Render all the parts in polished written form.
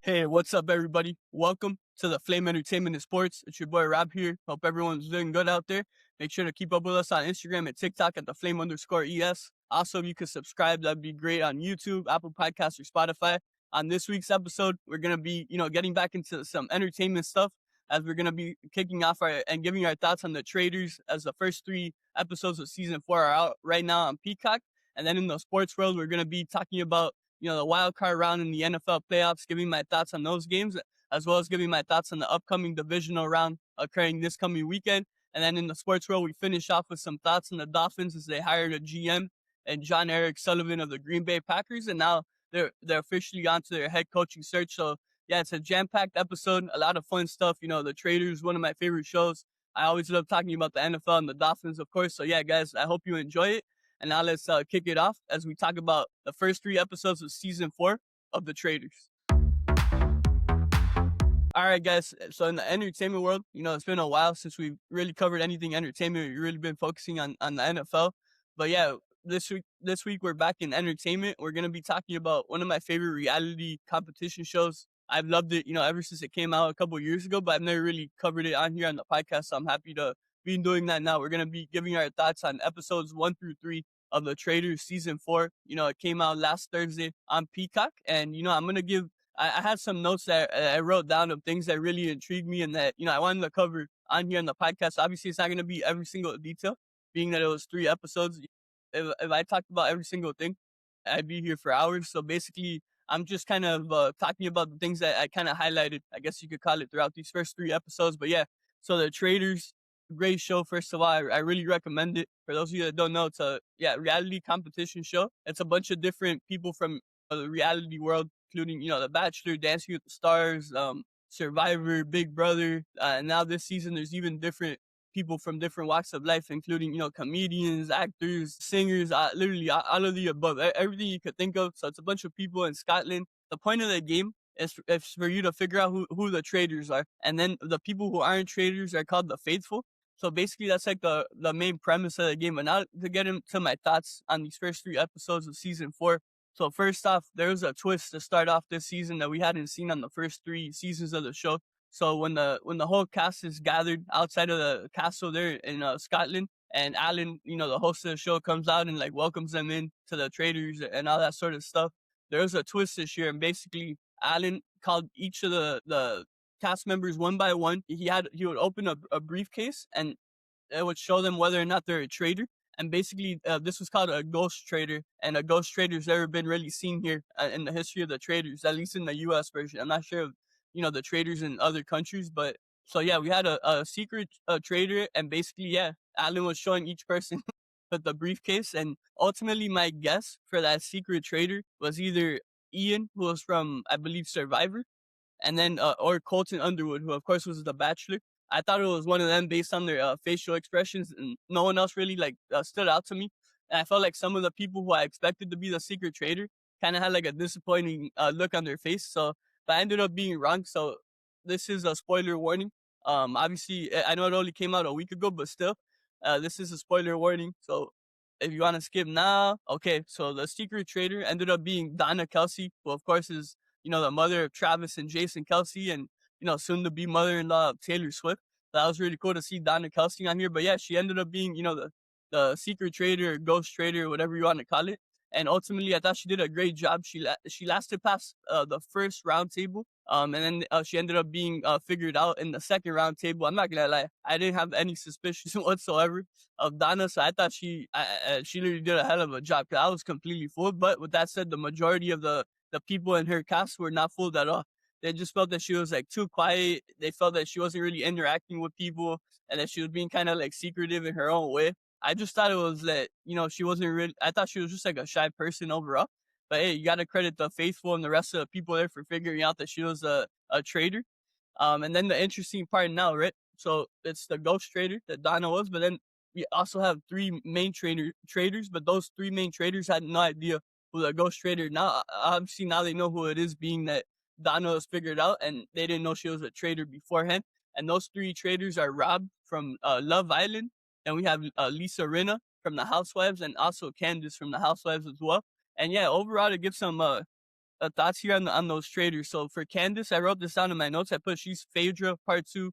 Hey, what's up, everybody? Welcome to the Flame Entertainment and Sports. It's your boy Rob here. Hope everyone's doing good out there. Make sure to keep up with us on Instagram and TikTok at the Flame_ES. Also, if you could subscribe, that'd be great on YouTube, Apple Podcasts, or Spotify. On this week's episode, we're gonna be, getting back into some entertainment stuff as we're gonna be kicking off and giving our thoughts on the Traitors as the first 3 episodes of season 4 are out right now on Peacock. And then in the sports world, we're gonna be talking about the wild card round in the NFL playoffs, giving my thoughts on those games, as well as giving my thoughts on the upcoming divisional round occurring this coming weekend. And then in the sports world, we finish off with some thoughts on the Dolphins as they hired a GM and Jon-Eric Sullivan of the Green Bay Packers. And now they're officially on to their head coaching search. So yeah, it's a jam-packed episode, a lot of fun stuff. The Traitors, one of my favorite shows. I always love talking about the NFL and the Dolphins, of course. So yeah, guys, I hope you enjoy it. And now let's kick it off as we talk about the first 3 episodes of season 4 of the Traitors. All right, guys. So in the entertainment world, it's been a while since we've really covered anything entertainment. We've really been focusing on the NFL. But yeah, this week we're back in entertainment. We're going to be talking about one of my favorite reality competition shows. I've loved it, ever since it came out a couple of years ago, but I've never really covered it on here on the podcast. So I'm happy to be doing that now. We're going to be giving our thoughts on episodes 1 through 3 of the Traitors season 4. It came out last Thursday on Peacock. And, I'm going to give, I had some notes that I wrote down of things that really intrigued me and that, I wanted to cover on here on the podcast. Obviously, it's not going to be every single detail, being that it was 3 episodes. If I talked about every single thing, I'd be here for hours. So basically, I'm just kind of talking about the things that I kind of highlighted, I guess you could call it, throughout these first 3 episodes. But yeah, so the Traitors, great show. First of all, I really recommend it. For those of you that don't know, it's a reality competition show. It's a bunch of different people from the reality world, including The Bachelor, Dancing with the Stars, Survivor, Big Brother, and now this season there's even different people from different walks of life, including comedians, actors, singers, literally all of the above, everything you could think of. So it's a bunch of people in Scotland. The point of the game is for you to figure out who the Traitors are, and then the people who aren't Traitors are called the Faithful. So basically, that's like the main premise of the game. But now to get into my thoughts on these first 3 episodes of season 4. So first off, there was a twist to start off this season that we hadn't seen on the first 3 seasons of the show. So when the whole cast is gathered outside of the castle there in Scotland, and Alan, the host of the show, comes out and like welcomes them in to the Traitors and all that sort of stuff. There was a twist this year, and basically Alan called each of the cast members one by one. He would open a briefcase and it would show them whether or not they're a traitor. And basically, this was called a ghost traitor, and a ghost traitor's never been really seen here in the history of the Traitors, at least in the U.S. version. I'm not sure of the Traitors in other countries, but so yeah, we had a secret traitor, and basically, yeah, Alan was showing each person with the briefcase, and ultimately, my guess for that secret traitor was either Ian, who was from, I believe, Survivor, and then or Colton Underwood, who of course was the Bachelor. I thought it was one of them based on their facial expressions, and no one else really stood out to me. And I felt like some of the people who I expected to be the secret traitor kind of had like a disappointing look on their face. So, but I ended up being wrong. So this is a spoiler warning. Obviously, I know it only came out a week ago, but still, this is a spoiler warning. So if you want to skip now, okay. So the secret traitor ended up being Donna Kelsey, who of course is the mother of Travis and Jason Kelsey, and soon to be mother-in-law of Taylor Swift. So that was really cool to see Donna Kelsey on here. But yeah, she ended up being the secret traitor, or ghost traitor, whatever you want to call it. And ultimately, I thought she did a great job. She lasted past the first round table, and then she ended up being figured out in the second round table. I'm not gonna lie, I didn't have any suspicions whatsoever of Donna, so I thought she literally did a hell of a job, because I was completely fooled. But with that said, the majority of the people in her cast were not fooled at all. They just felt that she was like too quiet. They felt that she wasn't really interacting with people, and that she was being kind of like secretive in her own way. I just thought it was that, she wasn't really, I thought she was just like a shy person overall. But hey, you got to credit the Faithful and the rest of the people there for figuring out that she was a traitor. And then the interesting part now, right? So it's the ghost traitor that Donna was, but then we also have 3 main traitors, but those 3 main traitors had no idea who the ghost traitor. Now, obviously, now they know who it is, being that Donna was figured out, and they didn't know she was a traitor beforehand. And those 3 traitors are Rob from Love Island, and we have Lisa Rinna from The Housewives, and also Candace from The Housewives as well. And yeah, overall, to give some thoughts here on those traders. So for Candace, I wrote this down in my notes. I put she's Phaedra part 2.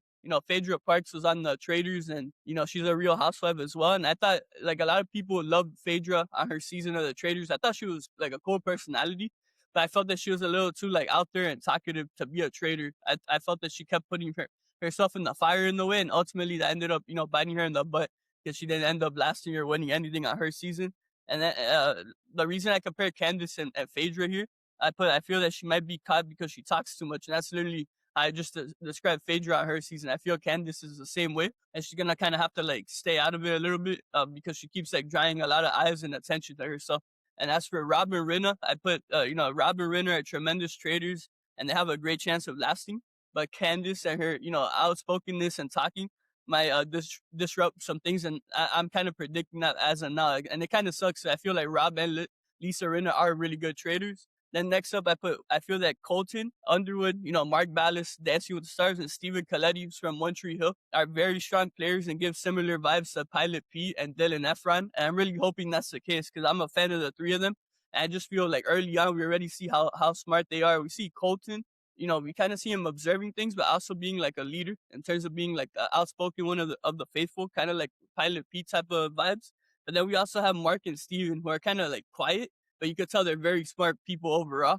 Phaedra Parks was on the Traitors, and she's a Real Housewife as well. And I thought like a lot of people loved Phaedra on her season of the Traitors. I thought she was like a cool personality, but I felt that she was a little too like out there and talkative to be a traitor. I felt that she kept putting herself in the fire in the way, and ultimately that ended up biting her in the butt because she didn't end up lasting or winning anything on her season. And then the reason I compare Candace and Phaedra here, I feel that she might be caught because she talks too much, and that's literally I just described Phaedra on her season. I feel Candace is the same way, and she's gonna kind of have to like stay out of it a little bit because she keeps like drawing a lot of eyes and attention to herself. And as for Rob and Rinna, I put Rob and Rinna are tremendous traders, and they have a great chance of lasting. But Candace and her outspokenness and talking might disrupt some things, and I'm kind of predicting that as of now. And it kind of sucks. I feel like Rob and Lisa Rinna are really good traders. Then next up, I feel that Colton Underwood, Mark Ballas, Dancing with the Stars, and Stephen Colletti from One Tree Hill are very strong players and give similar vibes to Pilot P and Dylan Efron. And I'm really hoping that's the case because I'm a fan of the three of them. And I just feel like early on, we already see how smart they are. We see Colton, we kind of see him observing things, but also being like a leader in terms of being like the outspoken one of the faithful, kind of like Pilot P type of vibes. But then we also have Mark and Steven who are kind of like quiet, but you could tell they're very smart people overall.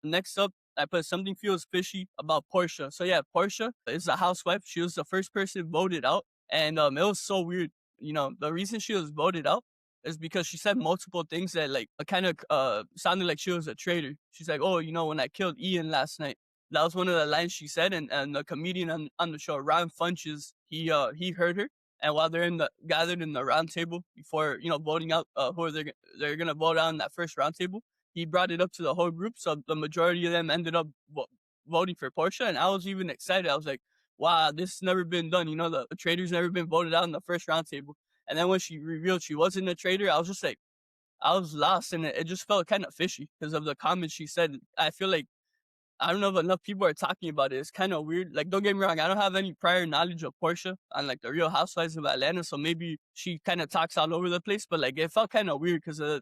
Next up, I put something feels fishy about Portia. So yeah, Portia is a housewife. She was the first person voted out, and it was so weird. The reason she was voted out is because she said multiple things that like kind of sounded like she was a traitor. She's like, oh, when I killed Ian last night. That was one of the lines she said, and the comedian on the show, Ron Funches, he heard her. And while they're gathered in the round table before voting out who they're gonna vote on that first round table, he brought it up to the whole group. So the majority of them ended up voting for Portia, and I was even excited. I was like, "Wow, this has never been done." The traitors never been voted out in the first round table. And then when she revealed she wasn't a traitor, I was just like, I was lost, and it just felt kind of fishy because of the comments she said. I feel like I don't know if enough people are talking about it. It's kind of weird. Like, don't get me wrong, I don't have any prior knowledge of Portia on like the Real Housewives of Atlanta, so maybe she kind of talks all over the place. But like, it felt kind of weird because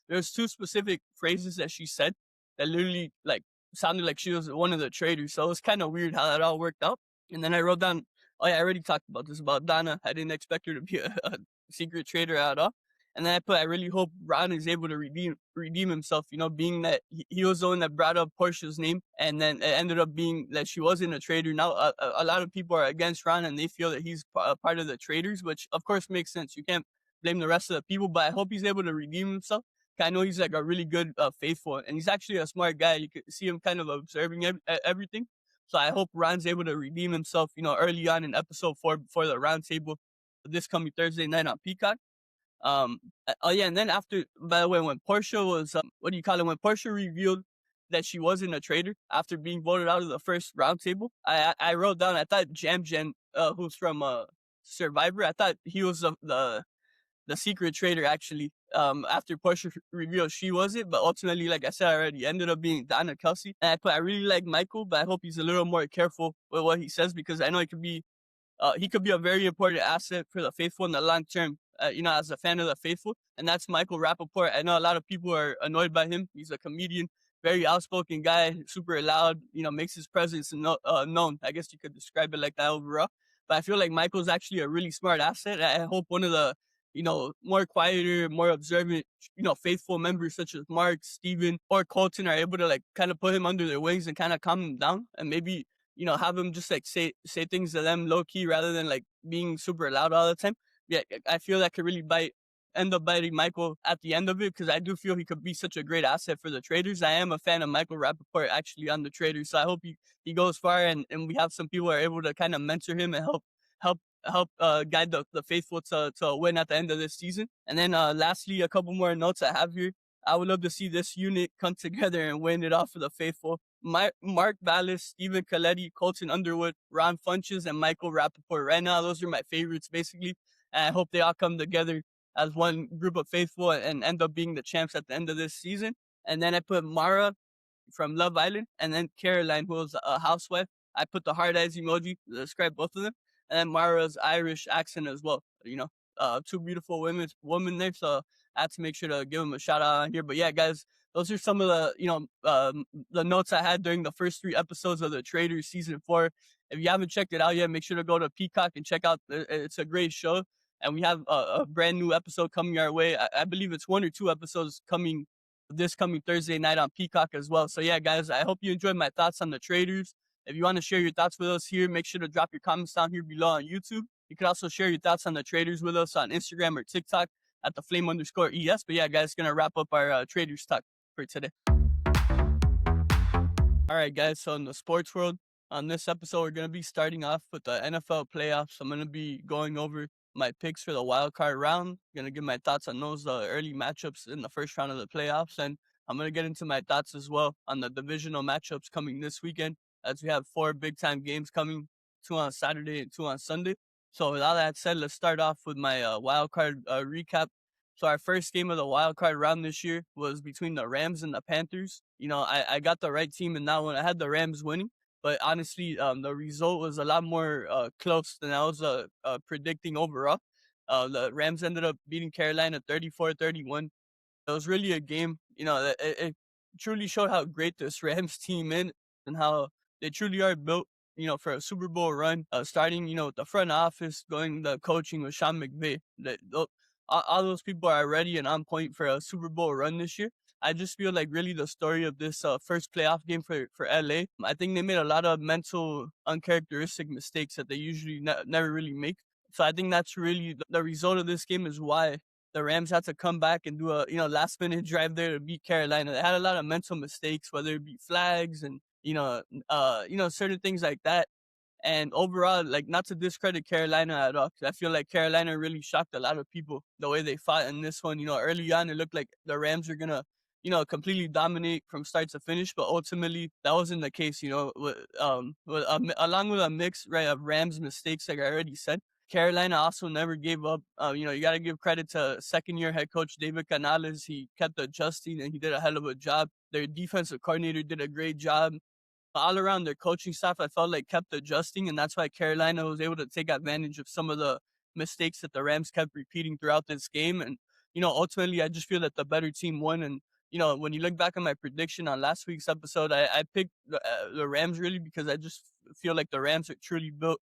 there's two specific phrases that she said that literally like sounded like she was one of the traitors. So it was kind of weird how that all worked out. And then I wrote down, oh yeah, I already talked about this about Donna. I didn't expect her to be a secret traitor at all. And then I really hope Ron is able to redeem himself, being that he was the one that brought up Portia's name, and then it ended up being that she wasn't a traitor. Now, a lot of people are against Ron, and they feel that he's a part of the traitors, which of course makes sense. You can't blame the rest of the people, but I hope he's able to redeem himself. I know he's like a really good faithful, and he's actually a smart guy. You could see him kind of observing everything. So I hope Ron's able to redeem himself, early on in episode 4 before the round table this coming Thursday night on Peacock. Oh yeah, and then after, by the way, when Portia was, when Portia revealed that she wasn't a traitor after being voted out of the first roundtable, I wrote down, I thought Jam Jen, who's from Survivor, I thought he was the secret traitor actually. After Portia revealed she wasn't, but ultimately, like I said already, ended up being Donna Kelsey. And I really like Michael, but I hope he's a little more careful with what he says because I know he could be a very important asset for the faithful in the long term. As a fan of the faithful, and that's Michael Rappaport. I know a lot of people are annoyed by him. He's a comedian, very outspoken guy, super loud, makes his presence known. I guess you could describe it like that overall. But I feel like Michael's actually a really smart asset. I hope one of the, more quieter, more observant, faithful members such as Mark, Steven, or Colton are able to like kind of put him under their wings and kind of calm him down and maybe, have him just like say things to them low key rather than like being super loud all the time. Yeah, I feel that could really end up biting Michael at the end of it because I do feel he could be such a great asset for the Traitors. I am a fan of Michael Rappaport actually on the Traitors, so I hope he goes far and we have some people who are able to kind of mentor him and help guide the faithful to win at the end of this season. And then lastly, a couple more notes I have here. I would love to see this unit come together and win it off for the faithful. Mark Ballas, Stephen Colletti, Colton Underwood, Ron Funches, and Michael Rappaport. Right now, those are my favorites, basically. And I hope they all come together as one group of faithful and end up being the champs at the end of this season. And then I put Maura from Love Island, and then Caroline, who was a housewife. I put the hard eyes emoji to describe both of them. And then Maura's Irish accent as well. Two beautiful women there. So I had to make sure to give them a shout out on here. But yeah, guys, those are some of the notes I had during the first 3 episodes of the Traitors season 4. If you haven't checked it out yet, make sure to go to Peacock and check out. It's a great show, and we have a brand new episode coming our way. I believe it's 1 or 2 episodes coming this coming Thursday night on Peacock as well. So yeah, guys, I hope you enjoyed my thoughts on the Traitors. If you want to share your thoughts with us here, make sure to drop your comments down here below on YouTube. You can also share your thoughts on the Traitors with us on Instagram or TikTok at the flame_ES. But yeah, guys, gonna wrap up our Traitors talk for today. All right, guys. So in the sports world, on this episode, we're gonna be starting off with the NFL playoffs. I'm gonna be going over my picks for the wild card round. Gonna give my thoughts on those early matchups in the first round of the playoffs, and I'm gonna get into my thoughts as well on the divisional matchups coming this weekend, as we have 4 big time games coming, 2 on Saturday and 2 on Sunday. So with all that said, let's start off with my wild card recap. So our first game of the wild card round this year was between the Rams and the Panthers. I got the right team in that one. I had the Rams winning, but honestly, the result was a lot more close than I was predicting overall. The Rams ended up beating Carolina 34-31. It was really a game, that it truly showed how great this Rams team is and how they truly are built, for a Super Bowl run. Starting, with the front office, going the coaching with Sean McVay. All those people are ready and on point for a Super Bowl run this year. I just feel like really the story of this first playoff game for LA. I think they made a lot of mental, uncharacteristic mistakes that they usually never really make. So I think that's really the result of this game is why the Rams had to come back and do a last minute drive there to beat Carolina. They had a lot of mental mistakes, whether it be flags and certain things like that. And overall, like, not to discredit Carolina at all, 'cause I feel like Carolina really shocked a lot of people the way they fought in this one. Early on, it looked like the Rams were gonna, completely dominate from start to finish, but ultimately that wasn't the case. Along with a mix, right, of Rams mistakes, like I already said, Carolina also never gave up. You got to give credit to second-year head coach David Canales. He kept adjusting, and he did a hell of a job. Their defensive coordinator did a great job. All around, their coaching staff, I felt like, kept adjusting, and that's why Carolina was able to take advantage of some of the mistakes that the Rams kept repeating throughout this game. And, ultimately, I just feel that the better team won. And, when you look back on my prediction on last week's episode, I picked the Rams really because I just feel like the Rams are truly built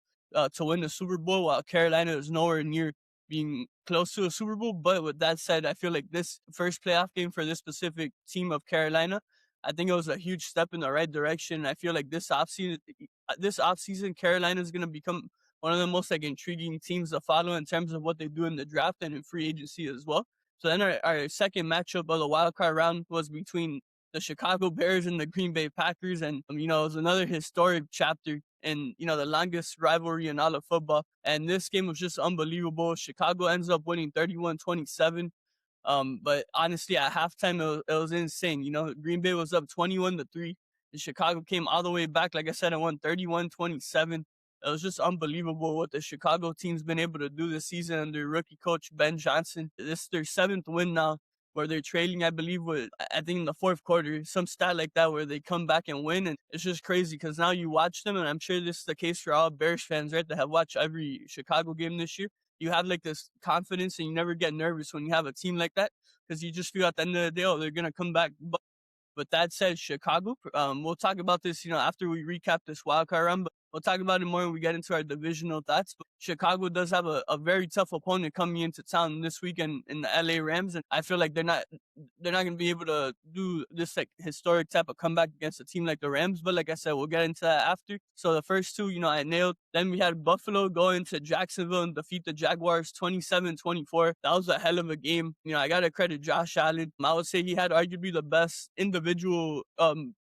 to win the Super Bowl, while Carolina is nowhere near being close to a Super Bowl. But with that said, I feel like this first playoff game for this specific team of Carolina, I think it was a huge step in the right direction. I feel like this offseason, Carolina is going to become one of the most intriguing teams to follow in terms of what they do in the draft and in free agency as well. So then our second matchup of the wild card round was between the Chicago Bears and the Green Bay Packers. And, it was another historic chapter in, the longest rivalry in all of football. And this game was just unbelievable. Chicago ends up winning 31-27. But honestly, at halftime, it was insane. Green Bay was up 21-3. And Chicago came all the way back. Like I said, and won 31-27. It was just unbelievable what the Chicago team's been able to do this season under rookie coach Ben Johnson. This is their 7th win now, where they're trailing, I believe, I think in the 4th quarter, some stat like that, where they come back and win. And it's just crazy because now you watch them, and I'm sure this is the case for all Bears fans, right, that have watched every Chicago game this year. You have this confidence, and you never get nervous when you have a team like that, because you just feel at the end of the day, oh, they're going to come back. But with that said, Chicago, we'll talk about this, after we recap this wildcard round, but we'll talk about it more when we get into our divisional thoughts. But Chicago does have a very tough opponent coming into town this weekend in the LA Rams, and I feel like they're not going to be able to do this historic type of comeback against a team like the Rams. But like I said, we'll get into that after. So the first two, I nailed. Then we had Buffalo go into Jacksonville and defeat the Jaguars 27-24. That was a hell of a game. I got to credit Josh Allen. I would say he had arguably the best individual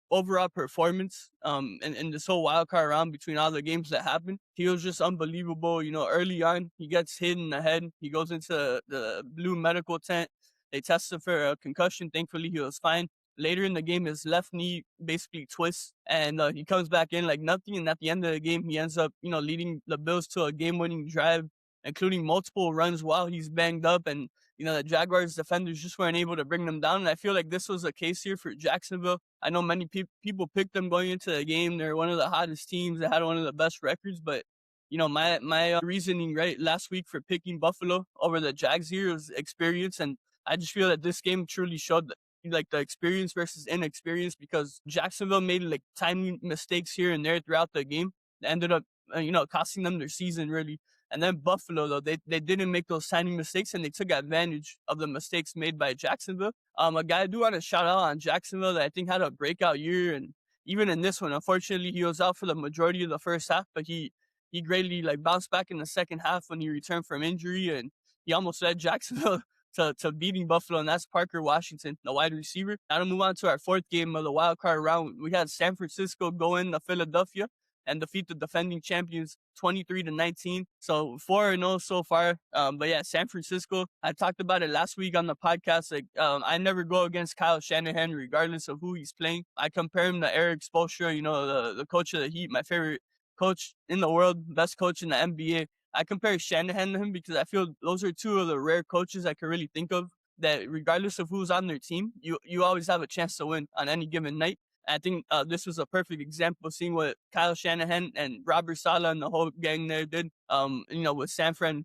overall performance in this whole wild card round between all the games that happened. He was just unbelievable. Early on, he gets hit in the head. He goes into the blue medical tent. They tested for a concussion. Thankfully, he was fine. Later in the game, his left knee basically twists, and he comes back in like nothing. And at the end of the game, he ends up, leading the Bills to a game-winning drive, including multiple runs while he's banged up. And, the Jaguars defenders just weren't able to bring them down. And I feel like this was a case here for Jacksonville. I know many people picked them going into the game. They're one of the hottest teams. They had one of the best records. But, my reasoning right last week for picking Buffalo over the Jags here was experience. And I just feel that this game truly showed like the experience versus inexperience, because Jacksonville made like tiny mistakes here and there throughout the game that ended up, costing them their season really. And then Buffalo, though, they didn't make those tiny mistakes and they took advantage of the mistakes made by Jacksonville. A guy I do want to shout out on Jacksonville that I think had a breakout year, and even in this one, unfortunately, he was out for the majority of the first half, but he greatly like bounced back in the second half when he returned from injury, and he almost led Jacksonville to beating Buffalo, and that's Parker Washington, the wide receiver. Now to move on to our fourth game of the wild card round, we had San Francisco go into Philadelphia and defeat the defending champions 23-19. So 4-0 so far. But yeah, San Francisco, I talked about it last week on the podcast. Like, I never go against Kyle Shanahan regardless of who he's playing. I compare him to Eric Spoelstra, the coach of the Heat, my favorite coach in the world, best coach in the NBA. I compare Shanahan to him because I feel those are two of the rare coaches I can really think of that regardless of who's on their team, you always have a chance to win on any given night. I think this was a perfect example of seeing what Kyle Shanahan and Robert Saleh and the whole gang there did, with San Fran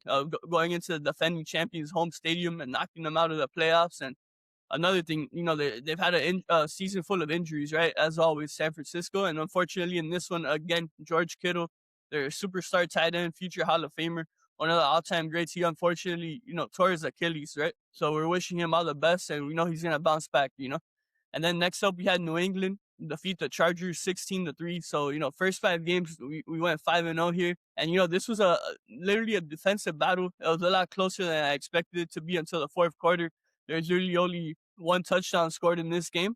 going into the defending champions home stadium and knocking them out of the playoffs. And another thing, they've had a season full of injuries, right? As always, San Francisco. And unfortunately, in this one, again, George Kittle, their superstar tight end, future Hall of Famer, one of the all-time greats. He unfortunately, tore his Achilles, right? So we're wishing him all the best, and we know he's going to bounce back, And then next up, we had New England defeat the Chargers 16-3. So, first 5 games, we went 5-0 here. And, this was literally a defensive battle. It was a lot closer than I expected it to be until the fourth quarter. There's literally only one touchdown scored in this game.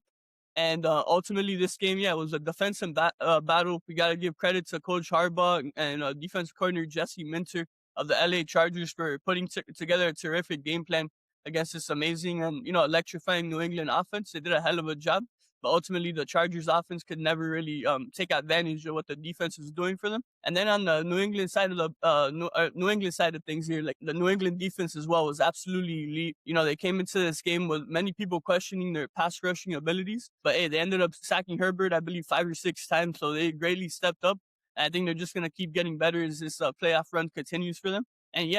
And ultimately, this game, was a defensive battle. We got to give credit to Coach Harbaugh and defensive coordinator Jesse Minter of the LA Chargers for putting together a terrific game plan against this amazing and, electrifying New England offense. They did a hell of a job. But ultimately, the Chargers offense could never really take advantage of what the defense was doing for them. And then on the New England side of the New England side of things here, like the New England defense as well was absolutely elite. They came into this game with many people questioning their pass rushing abilities, but hey, they ended up sacking Herbert, I believe, 5 or 6 times. So they greatly stepped up. And I think they're just going to keep getting better as this playoff run continues for them. And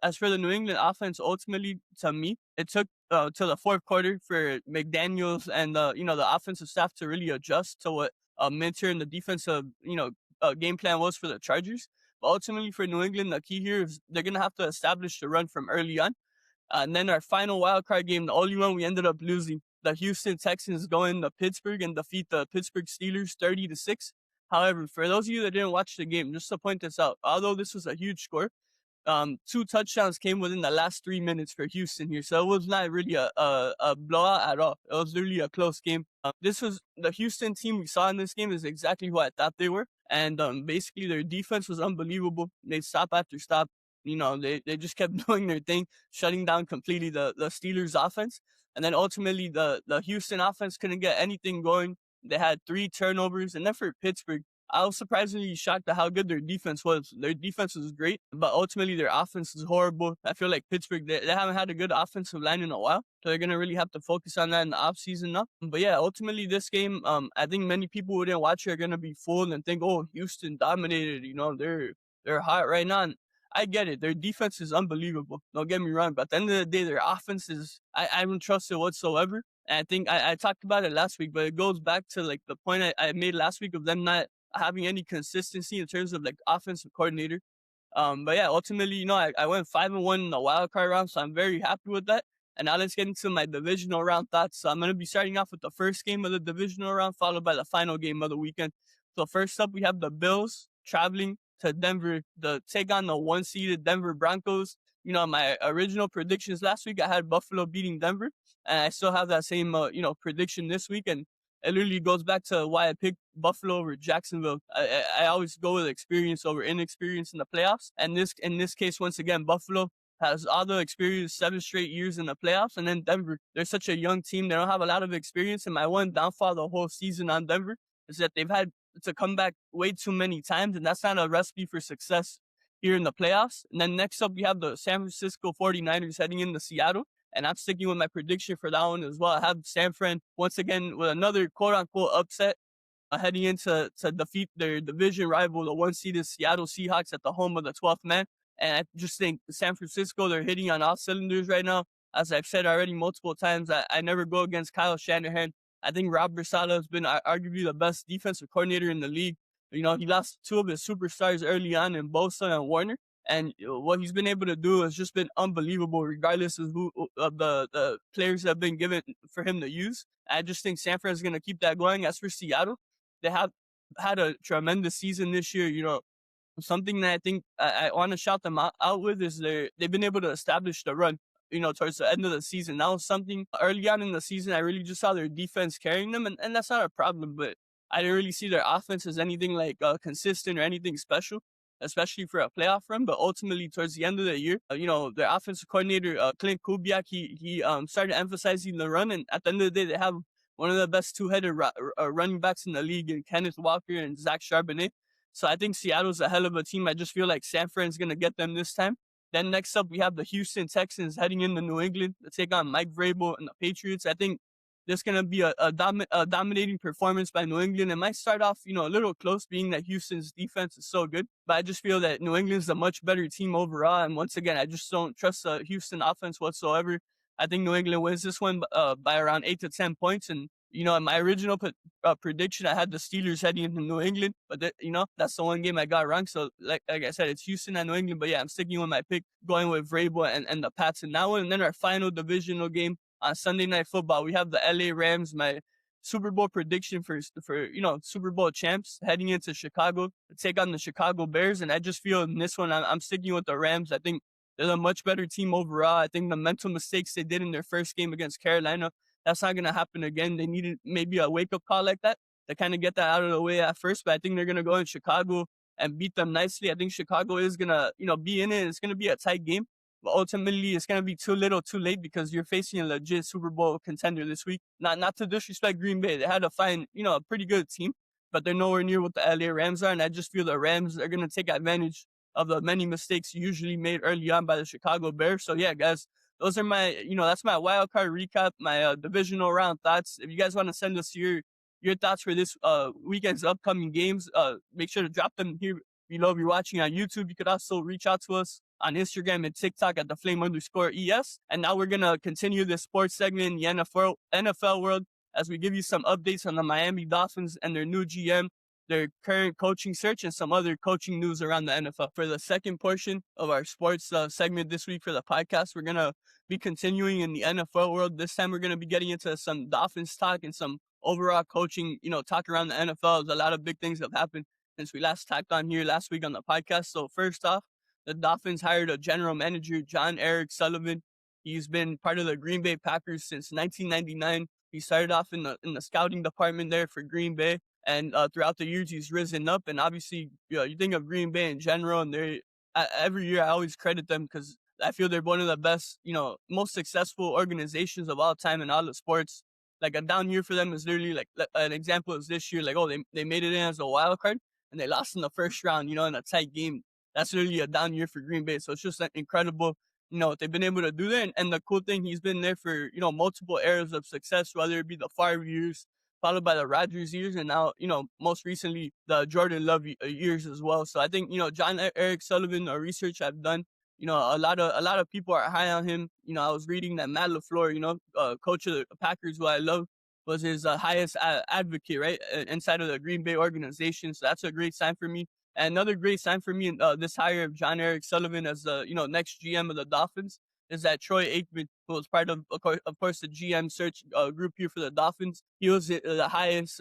as for the New England offense, ultimately, to me, it took to the fourth quarter for McDaniels and the offensive staff to really adjust to what Minter and the defensive game plan was for the Chargers. But ultimately, for New England, the key here is they're gonna have to establish the run from early on. And then our final wild card game, the only one we ended up losing, the Houston Texans go into Pittsburgh and defeat the Pittsburgh Steelers 30-6. However, for those of you that didn't watch the game, just to point this out, although this was a huge score, 2 touchdowns came within the last 3 minutes for Houston here. So it was not really a blowout at all. It was literally a close game. This was the Houston team we saw in this game is exactly who I thought they were. And basically their defense was unbelievable. They stop after stop. They just kept doing their thing, shutting down completely the Steelers offense. And then ultimately the Houston offense couldn't get anything going. They had 3 turnovers. And then for Pittsburgh, I was surprisingly shocked at how good their defense was. Their defense was great, but ultimately their offense is horrible. I feel like Pittsburgh, they haven't had a good offensive line in a while, so they're going to really have to focus on that in the offseason now. But yeah, ultimately this game, I think many people who didn't watch it are going to be fooled and think, oh, Houston dominated, they're hot right now. And I get it. Their defense is unbelievable. Don't get me wrong, but at the end of the day, their offense is, I don't trust it whatsoever. And I think I talked about it last week, but it goes back to like the point I made last week of them not having any consistency in terms of like offensive coordinator. But yeah, ultimately, I went 5-1 in the wild card round, so I'm very happy with that. And now let's get into my divisional round thoughts. So I'm going to be starting off with the first game of the divisional round, followed by the final game of the weekend. So first up, we have the Bills traveling to Denver to take on the 1-seeded Denver Broncos. My original predictions last week, I had Buffalo beating Denver, and I still have that same, prediction this week. And it literally goes back to why I picked Buffalo over Jacksonville. I always go with experience over inexperience in the playoffs. And in this case, once again, Buffalo has all the experience, 7 straight years in the playoffs. And then Denver, they're such a young team. They don't have a lot of experience. And my one downfall the whole season on Denver is that they've had to come back way too many times. And that's not a recipe for success here in the playoffs. And then next up, we have the San Francisco 49ers heading into Seattle. And I'm sticking with my prediction for that one as well. I have San Fran once again with another quote-unquote upset, heading into to defeat their division rival, the 1-seeded Seattle Seahawks at the home of the 12th man. And I just think San Francisco, they're hitting on all cylinders right now. as I've said already multiple times, I never go against Kyle Shanahan. I think Robert Saleh has been arguably the best defensive coordinator in the league. You know, he lost two of his superstars early on in Bosa and Warner. And what he's been able to do has just been unbelievable, regardless of who of the players that have been given for him to use. I just think San Fran is going to keep that going. As for Seattle, they have had a tremendous season this year. You know, something that I think I want to shout them out with is they've been able to establish the run, you know, towards the end of the season. That was something early on in the season. I really just saw their defense carrying them, and that's not a problem, but I didn't really see their offense as anything like consistent or anything special, especially for a playoff run. But ultimately, towards the end of the year, you know, their offensive coordinator, Clint Kubiak, he started emphasizing the run, and at the end of the day, they have one of the best two-headed running backs in the league in Kenneth Walker and Zach Charbonnet. So I think Seattle's a hell of a team. I just feel like San Fran's going to get them this time. Then next up, we have the Houston Texans heading into New England to take on Mike Vrabel and the Patriots. I think there's going to be a dominating performance by New England. It might start off, you know, a little close, being that Houston's defense is so good. But I just feel that New England's a much better team overall. And once again, I just don't trust the Houston offense whatsoever. I think New England wins this one by around 8 to 10 points. And you know, in my original prediction, I had the Steelers heading into New England, but you know, that's the one game I got wrong. So like I said, it's Houston and New England, but yeah, I'm sticking with my pick, going with Vrabel and the Pats in that one. And then our final divisional game on Sunday Night Football, we have the LA Rams, my Super Bowl prediction for you know, Super Bowl champs, heading into Chicago to take on the Chicago Bears. And I just feel in this one, I'm sticking with the Rams. I think they're a much better team overall. I think the mental mistakes they did in their first game against Carolina, that's not going to happen again. They needed maybe a wake-up call like that to kind of get that out of the way at first, but I think they're going to go in Chicago and beat them nicely. I think Chicago is going to, you know, be in it. It's going to be a tight game, but ultimately it's going to be too little too late because you're facing a legit Super Bowl contender this week. Not to disrespect Green Bay. They had to find, you know, a pretty good team, but they're nowhere near what the LA Rams are, and I just feel the Rams are going to take advantage of the many mistakes usually made early on by the Chicago Bears. So yeah, guys, those are my, you know, that's my wild card recap, my divisional round thoughts. If you guys want to send us your thoughts for this weekend's upcoming games, make sure to drop them here below. If you're watching on YouTube, you could also reach out to us on Instagram and TikTok at @theflame_ES. And now we're going to continue this sports segment in the NFL world as we give you some updates on the Miami Dolphins and their new GM, their current coaching search, and some other coaching news around the NFL. For the second portion of our sports segment this week for the podcast, we're going to be continuing in the NFL world. This time we're going to be getting into some Dolphins talk and some overall coaching, you know, talk around the NFL. There's a lot of big things that have happened since we last talked on here last week on the podcast. So first off, the Dolphins hired a general manager, Jon-Eric Sullivan. He's been part of the Green Bay Packers since 1999. He started off in the scouting department there for Green Bay. And throughout the years, he's risen up. And obviously, you know, you think of Green Bay in general, and every year I always credit them because I feel they're one of the best, you know, most successful organizations of all time in all the sports. Like a down year for them is literally like an example is this year. Like, oh, they made it in as a wild card and they lost in the first round, you know, in a tight game. That's literally a down year for Green Bay. So it's just incredible, you know, what they've been able to do there. And the cool thing, he's been there for, you know, multiple eras of success, whether it be the Favre years, followed by the Rodgers years, and now, you know, most recently the Jordan Love years as well. So I think, you know, Jon-Eric Sullivan, research I've done, you know, a lot of people are high on him. You know, I was reading that Matt LaFleur, you know, coach of the Packers, who I love, was his highest advocate, right, inside of the Green Bay organization. So that's a great sign for me. And another great sign for me, this hire of Jon-Eric Sullivan as the, you know, next GM of the Dolphins, is that Troy Aikman, who was part of course, the GM search group here for the Dolphins. He was the highest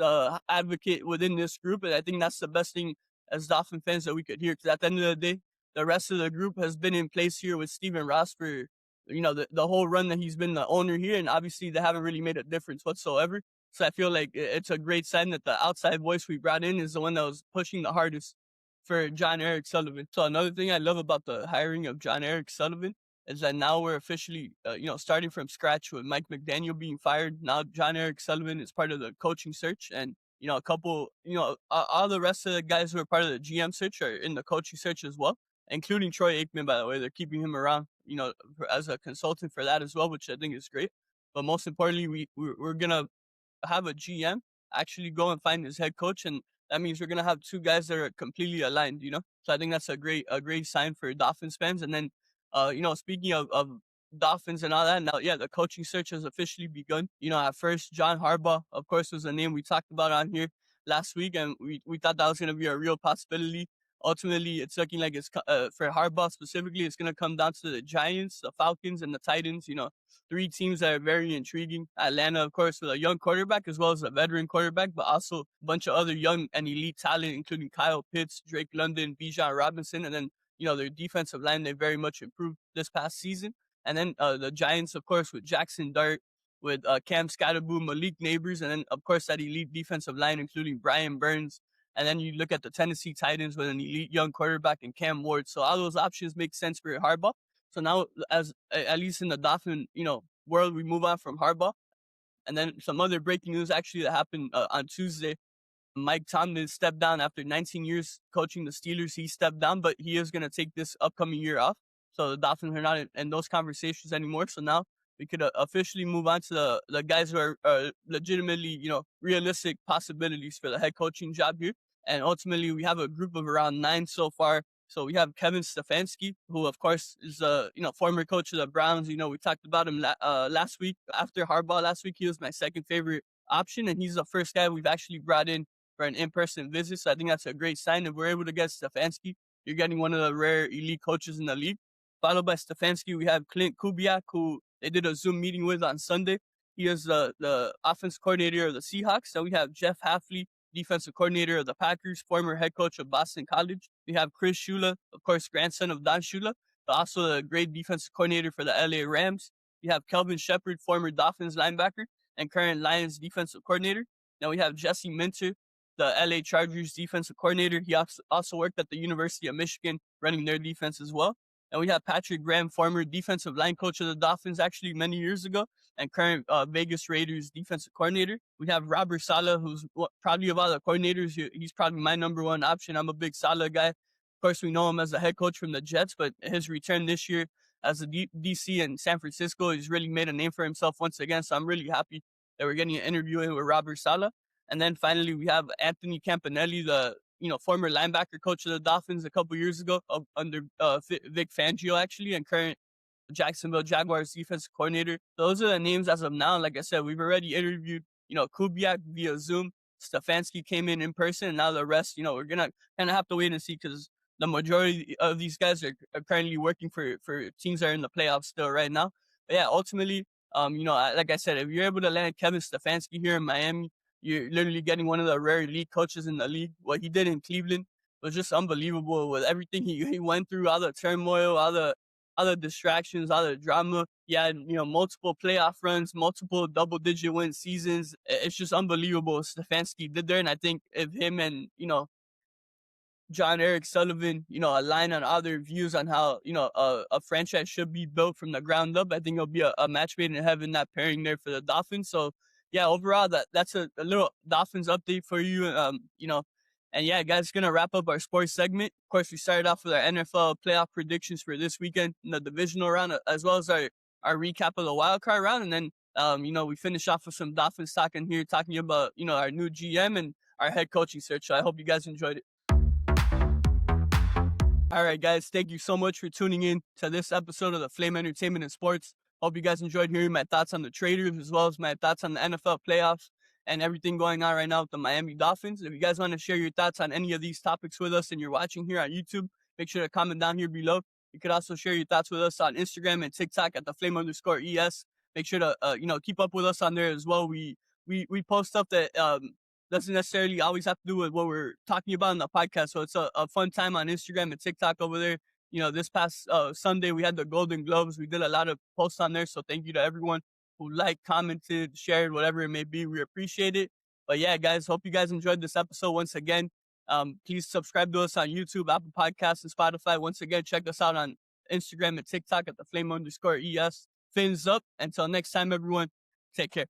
advocate within this group, and I think that's the best thing as Dolphin fans that we could hear. Because at the end of the day, the rest of the group has been in place here with Stephen Ross for, you know, the whole run that he's been the owner here, and obviously they haven't really made a difference whatsoever. So I feel like it's a great sign that the outside voice we brought in is the one that was pushing the hardest for Jon-Eric Sullivan. So another thing I love about the hiring of Jon-Eric Sullivan is that now we're officially, you know, starting from scratch with Mike McDaniel being fired. Now Jon-Eric Sullivan is part of the coaching search, and, you know, a couple, you know, all the rest of the guys who are part of the GM search are in the coaching search as well, including Troy Aikman, by the way. They're keeping him around, you know, as a consultant for that as well, which I think is great. But most importantly, we're going to have a GM actually go and find his head coach, and that means we're going to have two guys that are completely aligned, you know? So I think that's a great sign for Dolphins fans. And then, you know, speaking of Dolphins and all that. Now, yeah, the coaching search has officially begun. At first, John Harbaugh, of course, was a name we talked about on here last week, and we thought that was going to be a real possibility. Ultimately, it's looking like it's for Harbaugh specifically, it's going to come down to the Giants, the Falcons, and the Titans. Three teams that are very intriguing. Atlanta, of course, with a young quarterback as well as a veteran quarterback, but also a bunch of other young and elite talent, including Kyle Pitts, Drake London, Bijan Robinson, and then their defensive line, they very much improved this past season. And then the Giants, of course, with Jackson Dart, with Cam Scatterboom, Malik Neighbors, and then, of course, that elite defensive line, including Brian Burns. And then you look at the Tennessee Titans with an elite young quarterback in Cam Ward. So all those options make sense for Harbaugh. So now, as at least in the Dolphin, world, we move on from Harbaugh. And then some other breaking news actually that happened on Tuesday. Mike Tomlin stepped down after 19 years coaching the Steelers. He stepped down, but he is going to take this upcoming year off. So the Dolphins are not in those conversations anymore. So now we could officially move on to the guys who are legitimately, realistic possibilities for the head coaching job here. And ultimately, we have a group of around 9 so far. So we have Kevin Stefanski, who, of course, is a former coach of the Browns. We talked about him last week. After Harbaugh last week, he was my second favorite option. And he's the first guy we've actually brought in for an in-person visit. So I think that's a great sign. If we're able to get Stefanski, you're getting one of the rare elite coaches in the league. Followed by Stefanski, we have Clint Kubiak, who they did a Zoom meeting with on Sunday. He is the offense coordinator of the Seahawks. So we have Jeff Hafley, defensive coordinator of the Packers, former head coach of Boston College. We have Chris Shula, of course, grandson of Don Shula, but also a great defensive coordinator for the LA Rams. We have Kelvin Shepard, former Dolphins linebacker and current Lions defensive coordinator. Now we have Jesse Minter, the LA Chargers defensive coordinator. He also worked at the University of Michigan running their defense as well. And we have Patrick Graham, former defensive line coach of the Dolphins actually many years ago, and current Vegas Raiders defensive coordinator. We have Robert Saleh, who's probably of all the coordinators, he's probably my number one option. I'm a big Saleh guy. Of course, we know him as the head coach from the Jets, but his return this year as a DC in San Francisco, he's really made a name for himself once again. So I'm really happy that we're getting an interview in with Robert Saleh. And then finally, we have Anthony Campanelli, the former linebacker coach of the Dolphins a couple years ago under Vic Fangio, actually, and current Jacksonville Jaguars defensive coordinator. Those are the names as of now. Like I said, we've already interviewed, Kubiak via Zoom. Stefanski came in person, and now the rest, we're going to kind of have to wait and see because the majority of these guys are currently working for teams that are in the playoffs still right now. But yeah, ultimately, like I said, if you're able to land Kevin Stefanski here in Miami, you're literally getting one of the rare elite coaches in the league. What he did in Cleveland was just unbelievable with everything he went through, all the turmoil, all the distractions, all the drama. He had, multiple playoff runs, multiple double-digit win seasons. It's just unbelievable what Stefanski did there. And I think if him and, Jon-Eric Sullivan, align on other views on how, a franchise should be built from the ground up, I think it'll be a match made in heaven, that pairing there for the Dolphins. So, yeah, overall, that's a little Dolphins update for you. And yeah, guys, gonna wrap up our sports segment. Of course, we started off with our NFL playoff predictions for this weekend in the divisional round, as well as our recap of the wild card round. And then, we finish off with some Dolphins talking about, our new GM and our head coaching search. So I hope you guys enjoyed it. All right, guys, thank you so much for tuning in to this episode of the Flame Entertainment and Sports. Hope you guys enjoyed hearing my thoughts on the Traitors as well as my thoughts on the NFL playoffs and everything going on right now with the Miami Dolphins. If you guys want to share your thoughts on any of these topics with us and you're watching here on YouTube, make sure to comment down here below. You could also share your thoughts with us on Instagram and TikTok at the _ES. Make sure to, keep up with us on there as well. We post stuff that doesn't necessarily always have to do with what we're talking about in the podcast. So it's a fun time on Instagram and TikTok over there. This past Sunday, we had the Golden Globes. We did a lot of posts on there. So thank you to everyone who liked, commented, shared, whatever it may be. We appreciate it. But yeah, guys, hope you guys enjoyed this episode once again. Please subscribe to us on YouTube, Apple Podcasts, and Spotify. Once again, check us out on Instagram and TikTok at the _ES. Fins up. Until next time, everyone, take care.